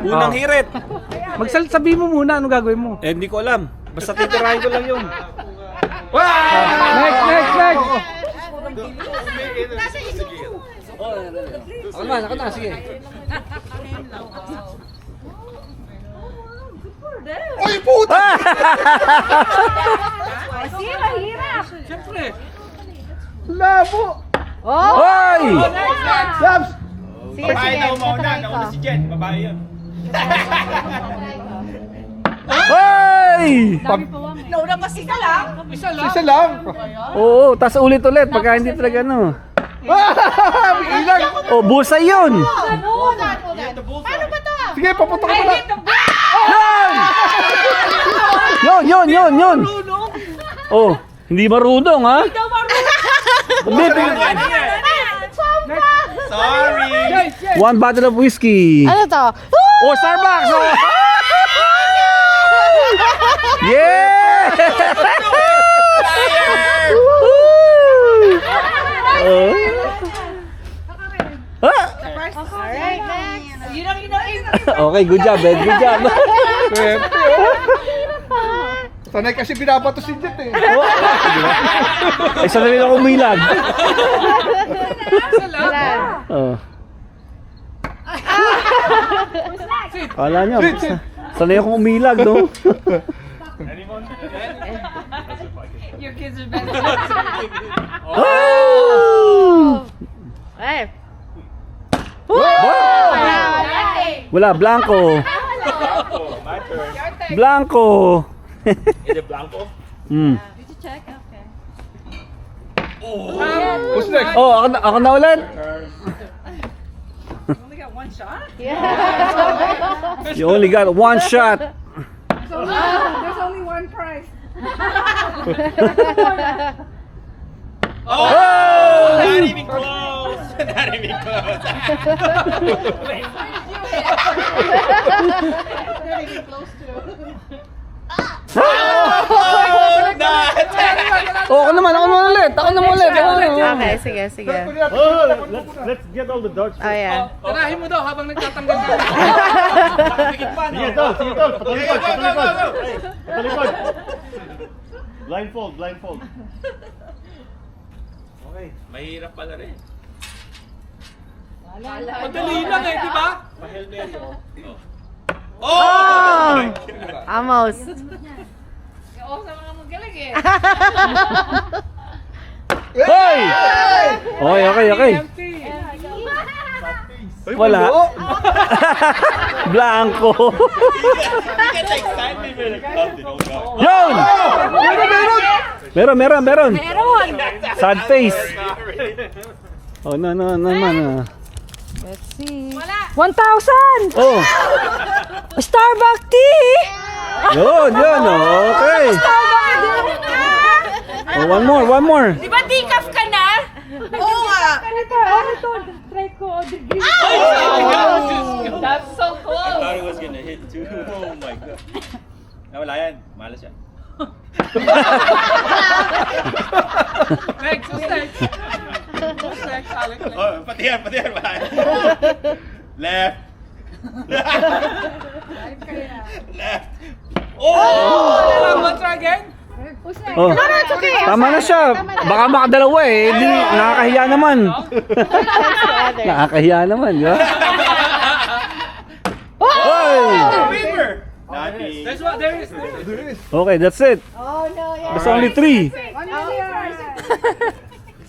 Unang hirit. Sabi mo muna, ano gagawin mo? Eh, hindi ko alam. Basta titirahin ko lang yun. Next! Ako na, sige. Oy, puta! Kasi mahirap. Siyempre. Labo! Hoy! Labs! Sige, sige. Tatry ko. Si Jen, babae yun. Hoy! Nauna pa si lang. Isa lang! Oo, tas ulit-ulit pagka hindi talaga ano. Ilang! Oh, busay yun! Paano ba to? Sige, paputok mo na! Yun! Oh, hindi marunong ha? Hindi, Sorry! one bottle of whiskey. Ano to? Oh, Starbucks! Oh. Yeah! Oh. Ah! Alright, next. Okay, good job, Ben. Good job. Sanay kasi binabato si Jet eh. Ay, sanay lang umilag. Wala. Oh. Kala nyo, sanay akong umilag, no? Your kids are better. Oh! Ay. Wala, blanco. Blanco. Is it Blanco? Hmm. Who's next? Oh, ako na ulit. Yeah. You only got one shot. There's only one prize. Oh! Not even close! Not even close! Oh, not! Oh, ako naman ulit. Okay, sige, sige. Let's get all the darts. Oh, yeah. Tarahin mo daw habang nagtatanggal ka. Sige, tol. Patalikod. Patalikod. Blindfold. Okay, mahirap pala rin. Madali lang eh, di ba? Oh! Almost. Hoy! Okay. Wala. Blanco. Get excited when it comes to Yun! Meron. Sad face. Oh, no. Let's see. 1,000! Oh, Starbucks tea! yun. Okay. Oh, one more. Di ba decaf ka na? Oo nga. Try ko. That's so I close. thought it was gonna hit too. Oh my god. Nawala yan. Malas yan. Oh, pati yan. Wala yan. Left. Left. Oh! Oh, tama na siya. Baka makadalawa eh. Hindi, nakakahiya naman. Di ba? Hoy! Nothing. Okay, that's it. Oh, no, yeah. There's only 3.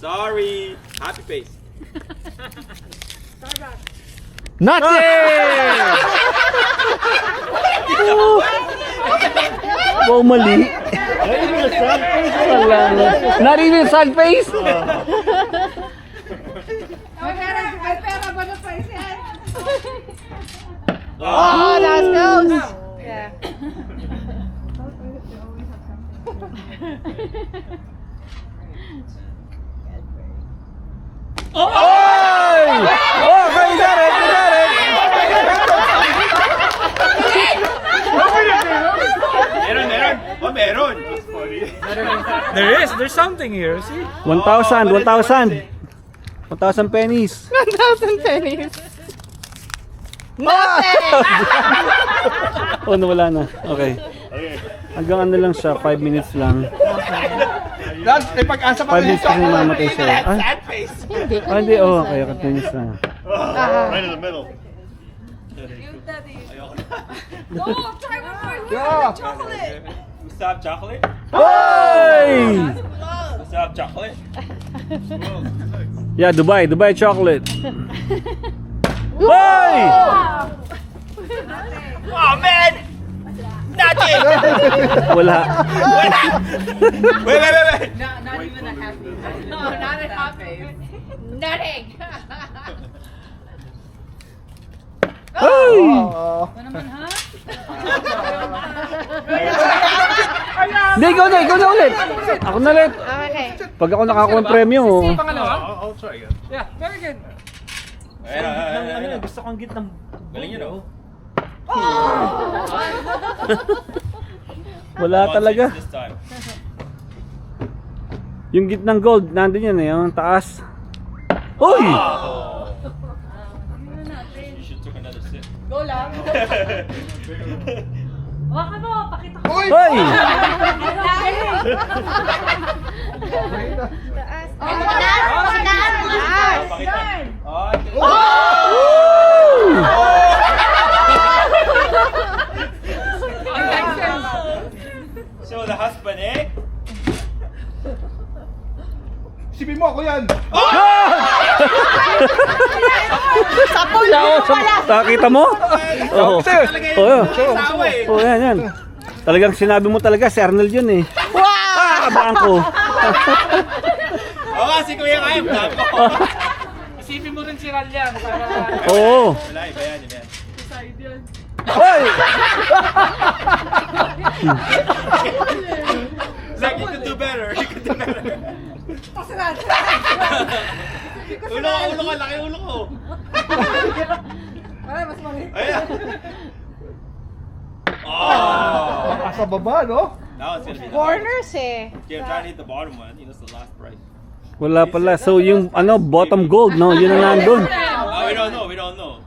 Sorry. Happy face. Nothing! Wow, mali. Not even sad face? Oh, that's close. Yeah. Oy! Oh, you got it! Meron. Oh, meron. There's something here, see? 1,000 pennies. 1,000 pennies. Oh, nawala na. Okay. Hanggang ano lang siya, 5 minutes lang. Dad, may pag-asa 5 pa rin minutes kasi mamatay siya. Hindi. Hindi. Oh, okay. 5 minutes lang. Right in the middle. No, try one more. Yeah. Chocolate. Gusto have chocolate? Hey! Gusto have chocolate? Yeah, Dubai chocolate. Hey! Oh man! Nothing! Wala. Wait. Not even a happy. No, not a happy. Nothing. Hey! Hindi, ikaw na ulit. Ako na ulit. Okay. Pag ako nakakuha ng premyo, oh. I'll try again. Ayun. gusto kong gitnang Galing yun, oh. Wala Come on, talaga. six this time. Yung gitnang gold, nandun yan eh, yung taas. Uy! Oh. You should took another sip. Go lang. Waka mo, pakita ko. Uy! Hoy! Pakita. So the husband, eh? Sipin mo ako yan. Nakita mo? Oo. Oo. Tawa eh. Oo, yan. Talagang sinabi mo talaga, si Arnold yun eh. Wow! Kabaan ko. Oo nga, si Kuya Kaim. Isipin mo rin si Ralyan para Oo. Wala, iba yan. side yun. Hoy! Zach, you could do better. You could do better. Ulo ka, laki ulo ko. Ayan. Oh! Sa baba, no? Now it's gonna be the Corners eh. Okay, I'm trying to hit the bottom one. I think that's the last price. Wala pala. So yung bottom gold, no? Yun ang nandun. Oh, we don't know. We don't know.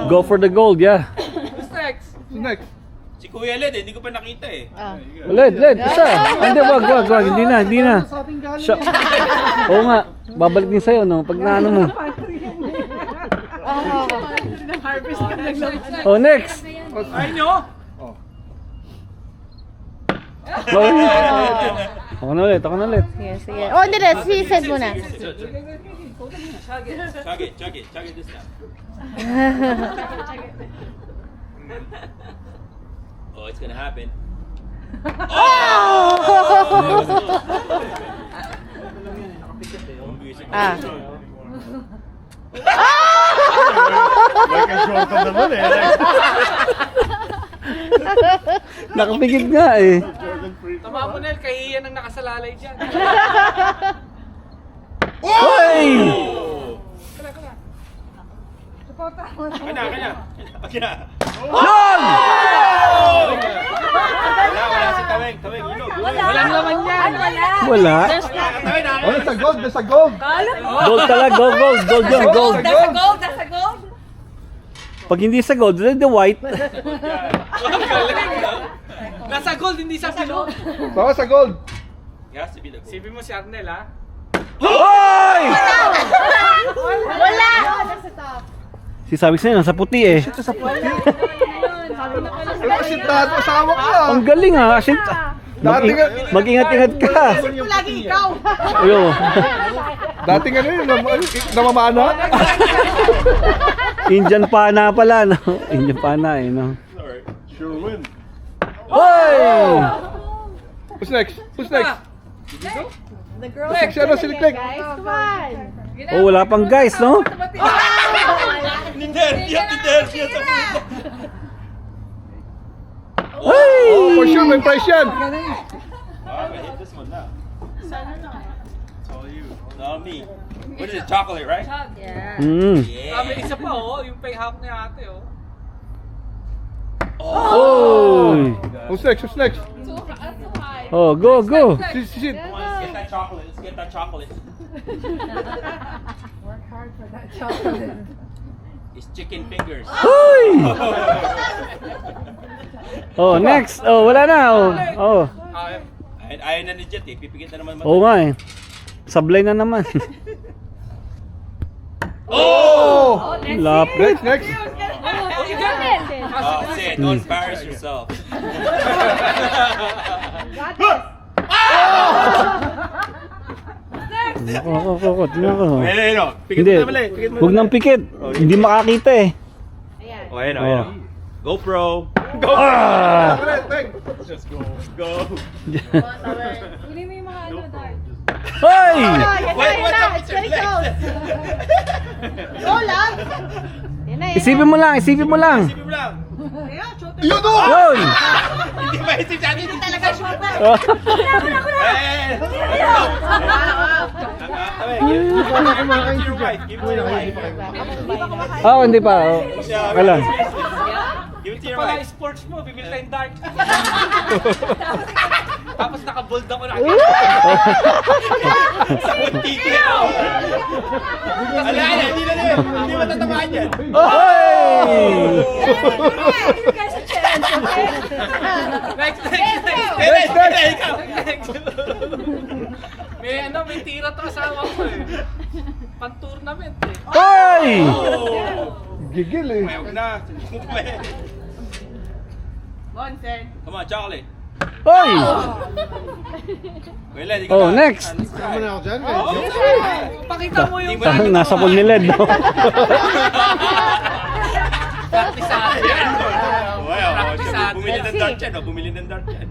Go for the gold, yeah. Who's next? Next. Si Kuya Led, hindi ko pa nakita eh. Led, isa. Hindi, wag. Hindi na. Siya. Oo nga. Babalik din sa'yo, no? Pag naano mo. Oh, next. Ay nyo? Ako na ulit. Sige. Oh, hindi na. Sisend mo na. Chug it this time. Oh, it's gonna happen. Ah. Like a short on the money. Nakapigit nga eh. Jordan Free. Tama mo Nel, kahiyan ang nakasalalay dyan. Hoy! Kanya. Yun! Wala si Taweng, ilog. Walang laman yan. Wala. Oh, nasa gold. Gold talaga. Gold yun. Gold. That's a gold. Pag hindi sa gold, the white. Nasa gold, hindi sa silog. Baka sa gold. It has to be the gold. Isipin mo si Arnel ha. Hoy! Wala. Si sabi sa'yo, nasa puti eh. Pero asintado, asawa ka. Ang galing ha. Dati nga, Mag-ingat-ingat ka. Lagi ikaw. Ayo. dati nga namamana. Indian pana pala, no? Indian pana eh, no? Sorry. Sure win. Hoy! Who's next? The girl. Si ano, si Leclerc. Guys, come on. Oh, wala pang guys, no? Ninder. Hey! For sure, may price yan. I'm gonna hit this one now. It's all you. No, me. What is it? Chocolate, right? Yeah. Sabi isa pa oh, yung pay-half ni ate oh. Oh! Who's next? Oh, go. Si. Let's get that chocolate. Work hard for that chocolate. It's chicken fingers. Hoy! Oh, next. Oh, wala na. Oh. Ayaw na ni Jet eh. Pipigit na naman. Oo nga eh. Sablay na naman. Oh! Lapit. Next. Oh, say it. Don't embarrass yourself. Ako. Tingnan ko. Ayun, oh. Pigit Hindi. mo na mali. Pigit mo Huwag na nang pikit. Hindi makakita eh. Oh, ayun, Oh. ayun. GoPro. Ah! Just go. Go. Huli mo yung mga ano, Dart. Hoy! What's up with your legs? Go lang! Isipin mo lang. Isipin mo lang. Yun o! Yun! Hindi ba isip sa atin? Hindi talaga shooter. Eh! Give it to your wife. Give it to your wife. Oh, hindi pa. Oh. Kailan? Give it to your Pala wife. sports mo, bibili tayong dart. Tapos naka-bold ako na. Titi ako. Ala, hindi na rin. Hindi matatamaan yan. Hoy! Next. Ikaw. May tira to asawa ko eh. Pan-tournament eh. Hoy! Gigil eh. Mayog na. Come on, chocolate. Hoy! Wala, di ka Oh, na. next. Tama na ako dyan. Oh, Pakita mo yung Parang nasa pool ni Led. No? practiceado yan. Well, Practiceado bumili yan. ng dart yan. Bumili ng dart yan.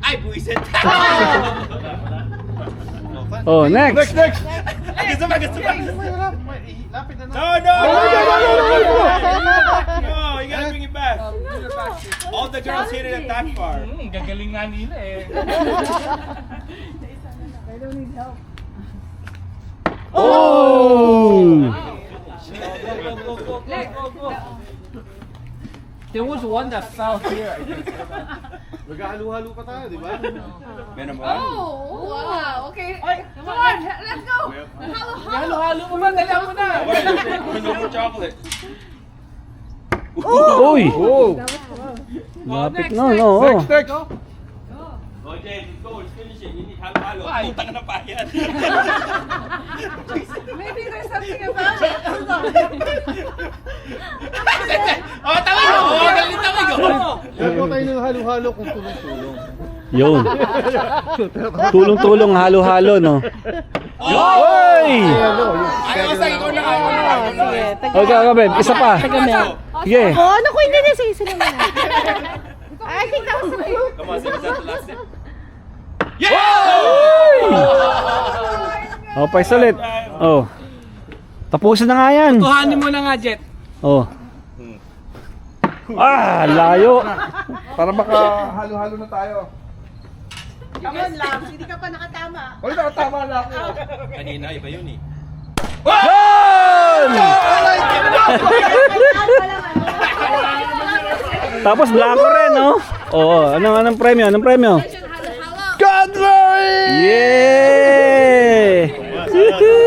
Ay, buwisit. Oh, next. Next. Gusto ba? No, you gotta bring it back. All the girls hit it that far. Gagaling nga nila eh. Oh! Go. There was one that fell here, I think. Maghahalo-halo pa tayo, di ba? Meron ba? Oh, wow. Okay. Come on, let's go. Halo-halo mo ba? Dala mo na. No more chocolate. Uy! Oh! Lapit no, no. Oh. Next. Oh, James, let's go. Let's finish it. You need halo-halo. Putang na pa yan. Maybe there's something about it. Oh, tawag mo. Oh, galing tawag mo. Gagawa tayo ng halo-halo kung tulong-tulong. Yun. Tulong-tulong, halo-halo, no? Hoy! Ayaw sa ikaw na ako. Okay, Kabeb, isa pa. Sige. Oh, naku, hindi na. Sige, sila muna. I think that was my... Come on, sige, that's the last step. Oh, pa isa ulit. Oh. Tapusin na nga yan. Kuhanin mo na nga, Jet. Oh. Ah, layo. Para baka halo-halo na tayo. Come on, Labs. Hindi ka pa nakatama. Oy, nakatama na ako. Kanina, iba yun eh. Yun! Tapos blanco rin, no? Oo, anong premyo? Anong premyo? Cadbury! Yeah!